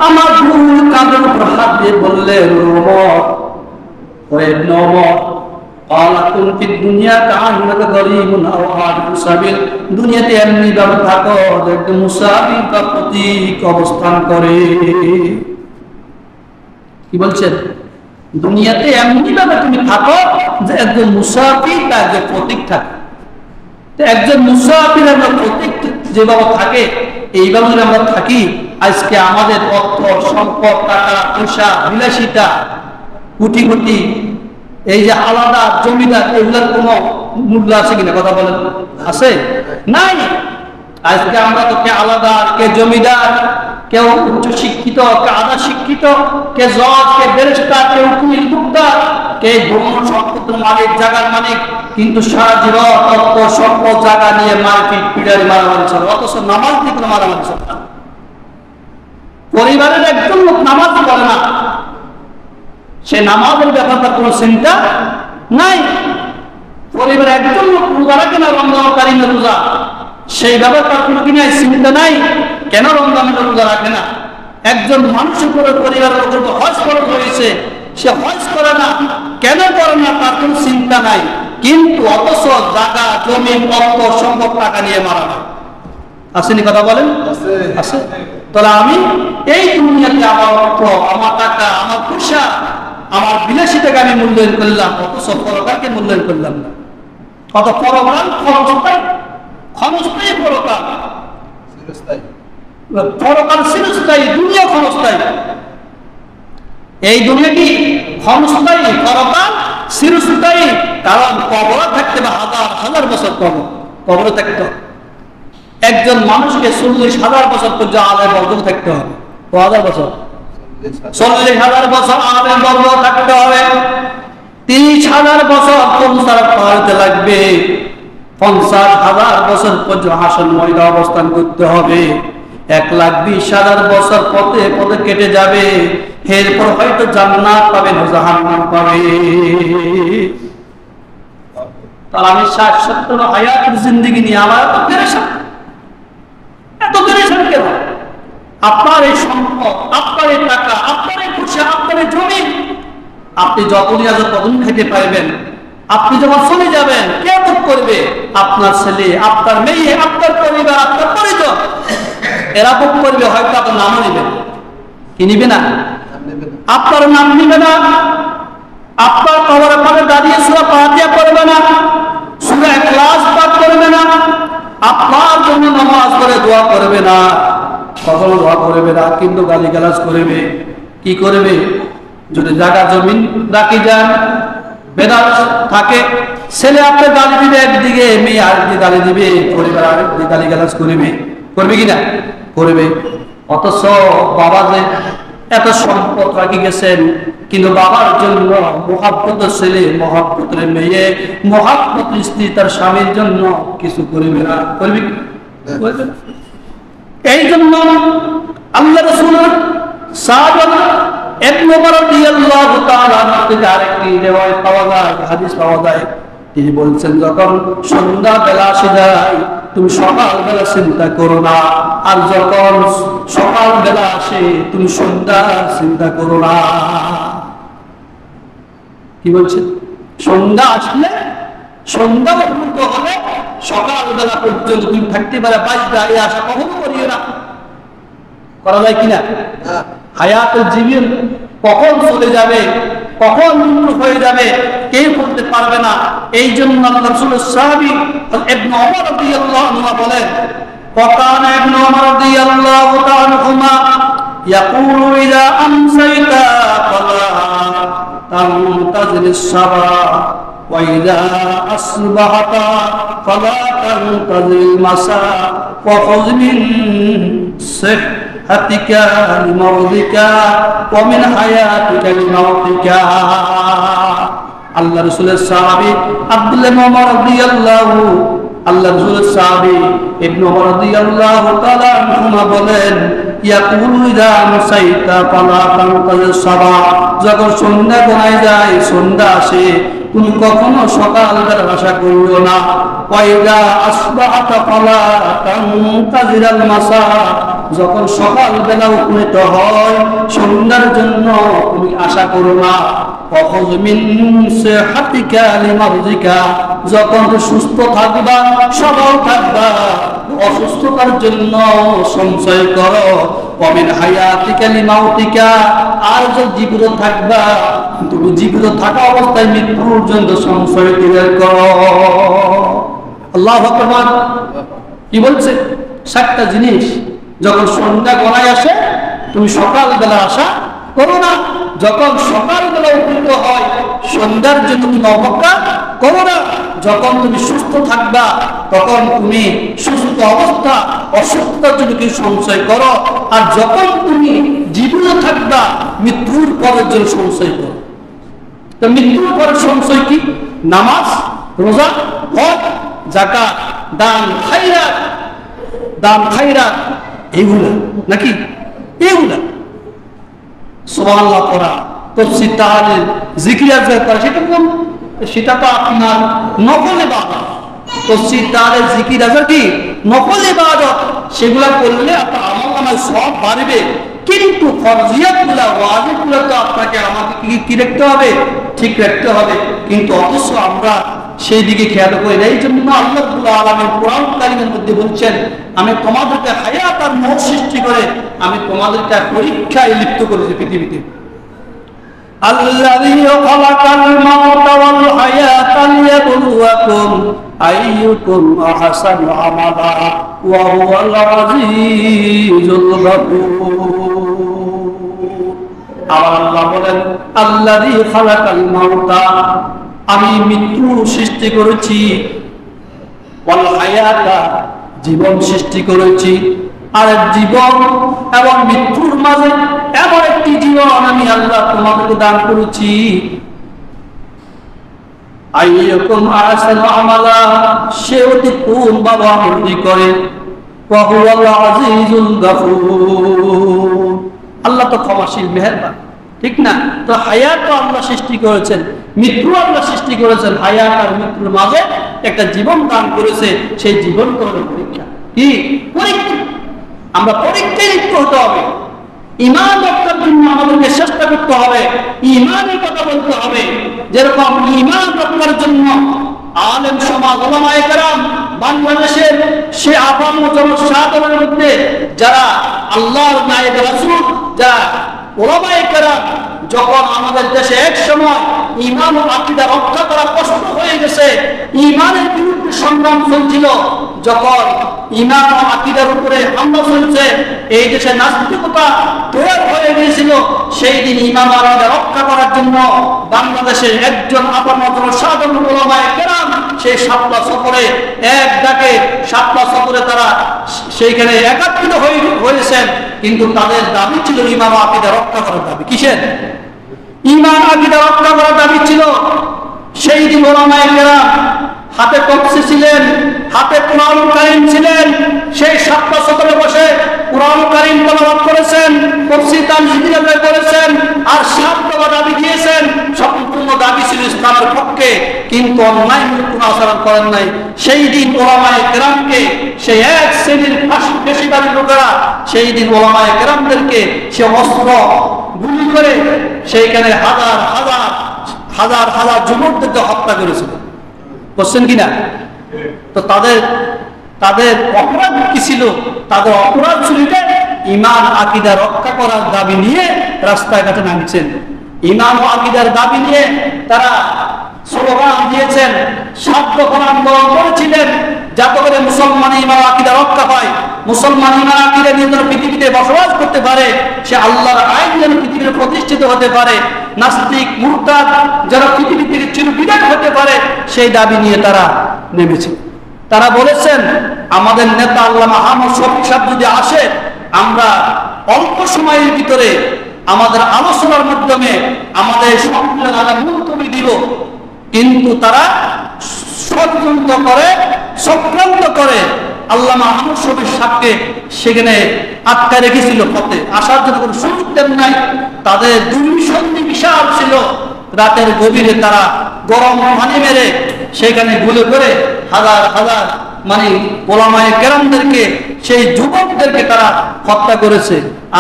আমার দুই কাঁধের উপর হাত দিয়ে বললেন, ওমর قال كن في الدنيا كأنك غريب أو عابر سبيل দুনিয়াতে এমনি ভাবে থাকো একদম মুসাফির বা পথিক অবস্থান করে। কি বলছেন? দুনিয়াতে এমনি ভাবে তুমি থাকো যে একজন মুসাফির বা একজন পথিক থাকে। তো একজন মুসাফির এবং পথিক যেভাবে থাকে এইভাবে যদি আমরা থাকি, আজকে আমাদের অর্থ সম্পদ, টাকা পয়সা, বিলাসিতা, কোটি কোটি, এই যে আলাদা জমিদার, এগুলোর কোনো মূল্য আছে কিনা? কথা বলেন, আছে? নাই। আজকে আমরা তো কে আলাদা, কে জমিদার, কেউ উচ্চ শিক্ষিত, কে আধা শিক্ষিত, কে জজ, কে ব্যারিস্টার, কে উকিল, মুক্তার, কে ধর্ম সম্পদের মালিক, জায়গার মালিক, কিন্তু সারা জীবন অর্থ সম্পদ জায়গা নিয়ে মারপিট, পিড়ারি, মারামারি চলে, অথচ নামাজ দিয়ে কোনো মারামারি চলে না। পরিবারের একজন লোক নামাজ পড়ে না, সে নামাজের ব্যাপারটা কোনো চিন্তা নাই। পরিবারে একজন লোক রোজা রাখে না, রমজান কারিমের রোজা, সেই ব্যাপারটা কোনো কিনা চিন্তা নাই, কেন রমজানের রোজা রাখে না। একজন মানুষের উপরে পরিবারের উপর হজ ফরজ হয়েছে, সে হজ করে না, কেন করে না তার কোনো চিন্তা নাই, কিন্তু অথচ জায়গা, জমি, অর্থ সম্পদ, টাকা নিয়ে মারা না। আসেনি? কথা বলেন, আছে। তাহলে আমি এই দুনিয়াতে আমার অর্থ, আমার টাকা, আমার পয়সা, আমার বিলাসিতাকে আমি মূল্যায়ন করলাম, অথচ পরকালকে মূল্যায়ন করলাম না। কত পরকাল ক্ষণস্থায়ী, ক্ষণস্থায়ী পরকাল, পরকাল চিরস্থায়ী, দুনিয়া ক্ষণস্থায়ী। এই দুনিয়া কি ক্ষণস্থায়ী? পরকাল চিরস্থায়ী। কারণ কবরে থাকতে বা হাজার হাজার বছর কবরে থাকতে হবে। একজন মানুষকে 40,000 বছর পর্যন্ত আলেম বর্গ থাকতে হবে। 1000 বছর, 40,000 বছর আলেম বর্গ থাকতে হবে। 30,000 বছর সংসার পালতে লাগবে। 50,000 বছর পর্যন্ত হাসন ময়দা অবস্থান করতে হবে। 1,20,000 বছর পথে পথে কেটে যাবে। এরপর হয়তো জান্নাত পাবে না জাহান্নাম পাবে। তাহলে আমি 60-70 হায়াতের জিন্দেগি নিয়ে আমার এত পেরেশান কেন? আপনার এই সম্পদ, আপনার এই টাকা, আপনার এই খুশি, আপনার এই জমি, আপনি যতদিন আজ ততদিন খেতে পারবেন। আপনি যখন চলে যাবেন, কে ভোগ করবে? আপনার ছেলে, আপনার মেয়ে, আপনার পরিবার, আপনার পরিজন, এরা ভোগ করবে। হয়তো আপনার নামও নিবেন, কি নিবে না? আপনার নাম নিবে না। আপনার কবরের পাশে দাঁড়িয়ে সূরা ফাতিহা পড়বে না, সূরা ইখলাস পাঠ করবে না, আপনার জন্য নামাজ পড়ে দোয়া করবে না, কখনো দোয়া করবে না, কিন্তু গালিগালাজ করবে। কি করবে? যদি জায়গা জমিন রাখি যান, বেদাত থাকে, ছেলে আপনি গালি দিবে একদিকে, মেয়ে আরেকদিকে গালি দিবে, পরিবার আরেকদিকে গালিগালাজ করবে। করবে কিনা? করবে। অথচ বাবা যে এত সম্পদ রাখি গেছেন, কিন্তু বাবার জন্য মহাব্বতের ছেলে, মহাব্বতের মেয়ে, মহাব্বতের স্ত্রী তার স্বামীর জন্য কিছু করবে না। করবে? এই জন্য আল্লাহ রাসূল সাহাবা ইবনে ওমর রাদিয়াল্লাহু তাআলা থেকে আরেকটি রিওয়ায়াত পাওয়া যায়, হাদিস পাওয়া যায়। তিনি বলছেন, যখন সন্ধ্যা বেলা আসে যায়, তুমি সকাল বেলা চিন্তা করো না, আর যখন সকাল বেলা আসে তুমি সন্ধ্যা চিন্তা করো না। কি বলছেন? সন্ধ্যা আসলে, সন্ধ্যা পর্যন্ত হলে সকাল বেলা পর্যন্ত তুমি থাকতে পারে, বাজদা এই আশা কখনো করিও না। করা যায় কিনা? হায়াতুল জীবন কখন চলে যাবে, কখন মৃত্যু হয়ে যাবে, কেউ করতে পারবে না। এই জন্য আল্লাহ রাসূলের সাহাবী ইবনে ওমর রাদিয়াল্লাহু আনহু বলেন, وكان ابن عمر رضي الله تعالى عنهما يقول إذا أمسيت فلا تنتظر الصباح وإذا أصبحت فلا تنتظر المساء وخذ من صحتك لمرضك ومن حياتك لموتك. আল্লাহ রাসূলের সাহাবী আব্দুল্লাহ ইবনে ওমর রাদিয়াল্লাহু আল্লাহ রাসূলের সাহাবী ইবনে ওমর রাদিয়াল্লাহু তাআলা আনহুমা বলেন, ইয়াকুলু ইযা মুসাইতা ফালা তানতাজির সাবাহ, যখন সন্ধ্যা গড়ায় যায়, সন্ধ্যা আসে, তুমি কখনো সকালবেলার আশা করিও না। ওয়াইদা আসবাহাতা ফালা তানতাজিরাল মাসা, যখন সকালবেলা উপনীত হয় সন্ধ্যার জন্য তুমি আশা করো না। অখুয মিন সিহাতিকা লিমারদিকা, যখন তুমি সুস্থ থাকবা সবল থাকবা অসুস্থতার জন্য সঞ্চয় করো। ওয়ামিন হায়াতিকা লিমাউতিকা, আর যদি জীবিত থাকবা তুমি জীবিত থাকা অবস্থায় মৃত্যু পর্যন্ত সঞ্চয় করো। আল্লাহু আকবার। কি বলছে? 7টা জিনিস। যখন সন্ধ্যা গড়ায় আসে তুমি সকালবেলা আশা করো না। যখন সকালবেলা উপনীত হয় সন্ধ্যার জন্য তুমি অপেক্ষা করো না। যখন তুমি সুস্থ থাকবা তখন তুমি সুস্থ অবস্থা অসুস্থতার জন্য কি সঞ্চয় করো। আর যখন তুমি জীবিত থাকবা মৃত্যুর পরের জন্য সঞ্চয় করো। তো মৃত্যুর পরের সঞ্চয় কি? নামাজ, রোজা, হজ, যাকাত, দান, খায়রাত। দান, খায়রাত এইগুলা নাকি? এইগুলা সুবহানাল্লাহ পড়া, তাফসীর, তাহলিল, জিকির আজকার করা, সেটা তো আপনার নফল ইবাদত। তাফসীর, তাহলিল, জিকির আজকার কি নফল ইবাদত। সেগুলা করলে আপনার আমল সব বাড়বে। কিন্তু ফরজিয়াতগুলা, ওয়াজিবগুলা তো আপনাকে আমাকে কি রাখতে হবে? ঠিক রাখতে হবে। কিন্তু অথচ আমরা সেই দিকে খেয়াল করি না। এই জন্য আল্লাহ রাব্বুল আলামিন কোরআন কারীমের মধ্যে বলছেন, আমি তোমাদেরকে হায়াত আর মওত সৃষ্টি করে আমি তোমাদেরকে পরীক্ষায় লিপ্ত করেছি পৃথিবীতে। আল্লাযী খালাকাল মাউতা ওয়াল হায়াতা লিয়াবলুয়াকুম আইয়ুকুম আহসানু আমালা ওয়া হুয়াল আজিজুল গফুর। আল্লাহ বলেন, আল্লাযী খালাকাল মাউতা, আমি মৃত্যু সৃষ্টি করেছি, ওয়াল হায়াতা, জীবন সৃষ্টি করেছি। আর জীবন এবং মৃত্যুর মাঝে এমন একটি জীবন আমি আল্লাহ তোমাদেরকে দান করেছি। আইয়ুকুম আহসানু আমালা, সে অতি কোন ভাবে আমল করে। ওয়া হুয়াল আজিজুল গফুর, আল্লাহ তো ক্ষমাশীল, মেহেরবান, ঠিক না? তো হায়াত তো আল্লাহ সৃষ্টি করেছেন, মৃত্যু আল্লাহ সৃষ্টি করেছেন। হায়াত আর মৃত্যুর মাঝে একটা জীবন দান করেছে। সেই জীবন তো হলো পরীক্ষা। কি পরীক্ষা? আমরা পরীক্ষায় লিপ্ত হতে হবে। ঈমান রক্ষার জন্য আমাদেরকে চেষ্টা করতে হবে, ঈমানের কথা বলতে হবে। যেরকম ঈমান রক্ষার জন্য আলেম সমাজ, উলামায়ে কেরাম, বাংলাদেশের সে আপাম ও জনসাধারণের মধ্যে যারা আল্লাহর নায়েব রাসূল, যারা উলামায়ে কেরাম, যখন আমাদের দেশে এক সময় ঈমান ও আকীদা রক্ষা করা কষ্ট হয়ে গেছে, ঈমানের বিরুদ্ধে সংগ্রাম চলছিল, যখন ঈমান ও আকীদার উপরে হামলা চলছে, এই দেশে নাস্তিকতা তৈরি হয়ে গিয়েছিল, সেই দিন ঈমান ও আকীদা রক্ষা করার জন্য বাংলাদেশের একজন আপাম ও জনসাধারণ উলামায়ে কেরাম সেই শাপলা সফরে এক ডাকে শাপলা সফরে তারা সেইখানে একাত্রিত হয়েছেন। কিন্তু তাদের দাবি ছিল ঈমান ও আকীদা রক্ষা করার দাবি। কিসের? ঈমান আকীদা রক্ষা করার দাবি ছিল। সেই দিন উলামায়ে কেরাম হাতে তফসির ছিলেন, হাতে কুরআনুল কারীম ছিলেন। সেই শাপলা সফরে বসে কুরআনুল কারীম তেলাওয়াত করেছেন, তফসির তানজিল করেছেন, আর 7 দফা দাবি দিয়েছেন। সম্পূর্ণ দাবি ছিল ইসলামের পক্ষে, কিন্তু অন্যায় কোনো আচরণ করেন নাই। সেই দিন উলামায়ে কেরামকে সেই এক শ্রেণীর পেশিবাদী লোকেরা সেই দিন উলামায়ে কেরামদেরকে সে অস্ত্র গুলি করে সেইখানে হাজার হাজার হাজার হাজার যুবকদেরকে হত্যা করেছিল। বুঝছেন কিনা? তো তাদের অপরাধ কি ছিল? তাদের অপরাধ ছিল ঈমান আকীদা রক্ষা করার দাবি নিয়ে রাস্তায় ঘাটে নামছেন। ঈমান ও আকীদার দাবি নিয়ে তারা স্লোগান দিয়েছেন, 7 দফা আন্দোলন করেছিলেন, যাতে করে মুসলমান ঈমান ও আকীদা রক্ষা পায়, মুসলমান ঈমান আকীদা নিয়ে যেন পৃথিবীতে বসবাস করতে পারে, সে আল্লাহর আইন যেন পৃথিবীতে প্রতিষ্ঠিত হতে পারে, নাস্তিক মুরতাদ যারা পৃথিবী থেকে চিরবিদায় হতে পারে, সেই দাবি নিয়ে তারা নেমেছে। তারা বলেছেন, আমাদের নেতা আল্লামা আহমদ শফিক সাহেব যদি আসে, আমরা অল্প সময়ের ভিতরে আমাদের আলোচনার মাধ্যমে আমাদের সম্মেলন আমরা মুলতবি দিব। কিন্তু তারা ষড়যন্ত্র করে, চক্রান্ত করে আল্লামা আহমদ শফিক সাহেবকে সেখানে আটকা রেখেছিল, পথে আসার জন্য কোনো সুযোগ দেন নাই। তাদের দুর্বিসন্ধি বিশাল ছিল। রাতের গভীরে তারা গরম পানি মেরে সেখানে গুলে করে হাজার হাজার মানে ওলামায়ে কেরামদেরকে, সেই যুবকদেরকে তারা হত্যা করেছে।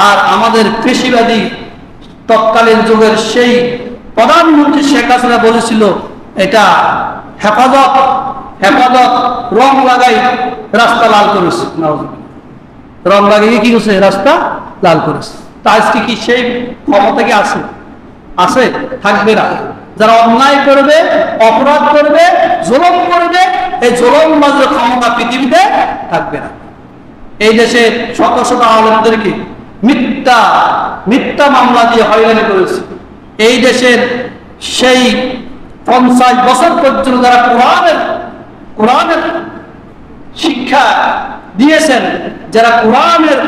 আর আমাদের কৃষিবাদী তৎকালীন যুগের সেই প্রধানমন্ত্রী শেখ হাসিনা বলেছিল এটা হেফাজত, হেফাজত রং লাগাই রাস্তা লাল করেছে, রং লাগিয়ে কি করছে, রাস্তা লাল করেছে। তা আজকে কি সেই ক্ষমতা কি আছে? আছে? থাকবে না। যারা অন্যায় করবে, অপরাধ করবে, জুলুম করবে, এই জুলুমবাজের ক্ষমতা পৃথিবীতে থাকবে না। এই দেশে শত শত আলেমদেরকে মিথ্যা মিথ্যা মামলা দিয়ে হয়রানি করেছে। এই দেশের সেই 50 বছর পর্যন্ত যারা কোরআনের শিক্ষা দিয়েছেন, যারা কোরআনের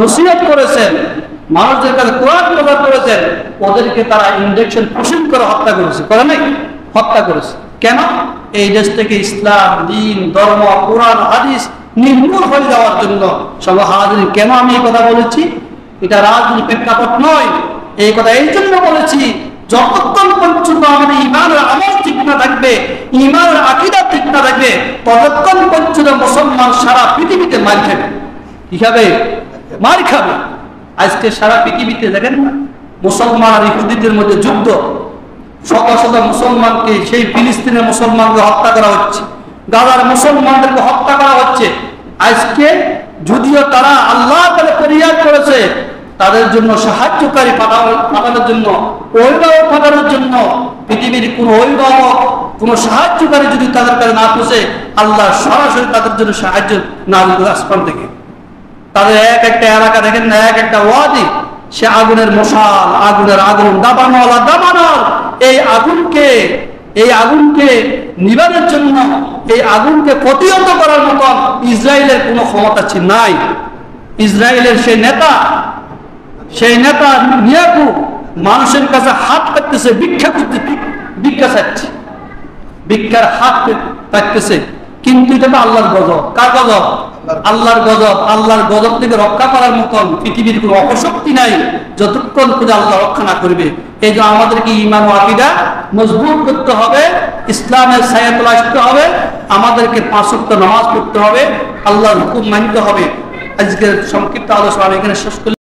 নসিহত করেছেন, মানুষদের কাছে কোরআন প্রচার করেছেন, ওদেরকে তারা ইনজেকশন পুশিং করে হত্যা করেছে, করে নাই? হত্যা করেছে। কেন? এই দেশ থেকে ইসলাম, দ্বীন, ধর্ম, কোরআন, হাদিস নির্মূল হয়ে যাওয়ার জন্য। সব হাজির, কেন আমি এই কথা বলেছি? এটা রাজনীতির প্রেক্ষাপট নয়। এই কথা এই জন্য বলেছি, যতক্ষণ পর্যন্ত আমাদের ঈমানের আমল ঠিক না থাকবে, ঈমানের আকীদা ঠিক না থাকবে, ততক্ষণ পর্যন্ত মুসলমান সারা পৃথিবীতে মার খাবে। কি খাবে? মার খাবে। আজকে সারা পৃথিবীতে দেখেন না, মুসলমান আর ইহুদিদের মধ্যে যুদ্ধ। শত শত মুসলমানকে, সেই ফিলিস্তিনের মুসলমানকে হত্যা করা হচ্ছে, গাজার মুসলমানদেরকে হত্যা করা হচ্ছে। আজকে যদিও তারা আল্লাহ তাআলা ফরিয়াদ করেছে, তাদের জন্য সাহায্যকারী পাঠানোর জন্য, অভিভাবক পাঠানোর জন্য, পৃথিবীর কোন অভিভাবক, কোন সাহায্যকারী যদি তাদের কাছে না পৌঁছে, আল্লাহ সরাসরি তাদের জন্য সাহায্য নাযিল করে আসমান থেকে। তাদের এক একটা এলাকা দেখেন না, এক একটা ওয়াদি, সে আগুনের মশাল, আগুনের আগুন, দাবানল। এই আগুনকে নিবানোর জন্য, এই আগুনকে প্রতিহত করার মতো ইসরায়েলের কোনো ক্ষমতা নাই। ইসরায়েলের সেই নেতা নিয়াকু মানুষের কাছে হাত পাততেছে, ভিক্ষা করতে, ভিক্ষা চাচ্ছে, ভিক্ষার হাত পাততেছে। কিন্তু এটা তো আল্লাহর গজব। কার গজব? আল্লাহর গজব। আল্লাহর গজব থেকে রক্ষা করার মতন পৃথিবীর কোনো অপশক্তি নাই, যতক্ষণ পর্যন্ত আল্লাহ রক্ষা না করবে। এই জন্য আমাদেরকে ঈমান ও আকীদা মজবুত করতে হবে, ইসলামের ছায়াতলে আসতে হবে, আমাদেরকে 5 ওয়াক্ত নামাজ পড়তে হবে, আল্লাহর হুকুম মানতে হবে। আজকের সংক্ষিপ্ত আলোচনা এখানে শেষ করলাম।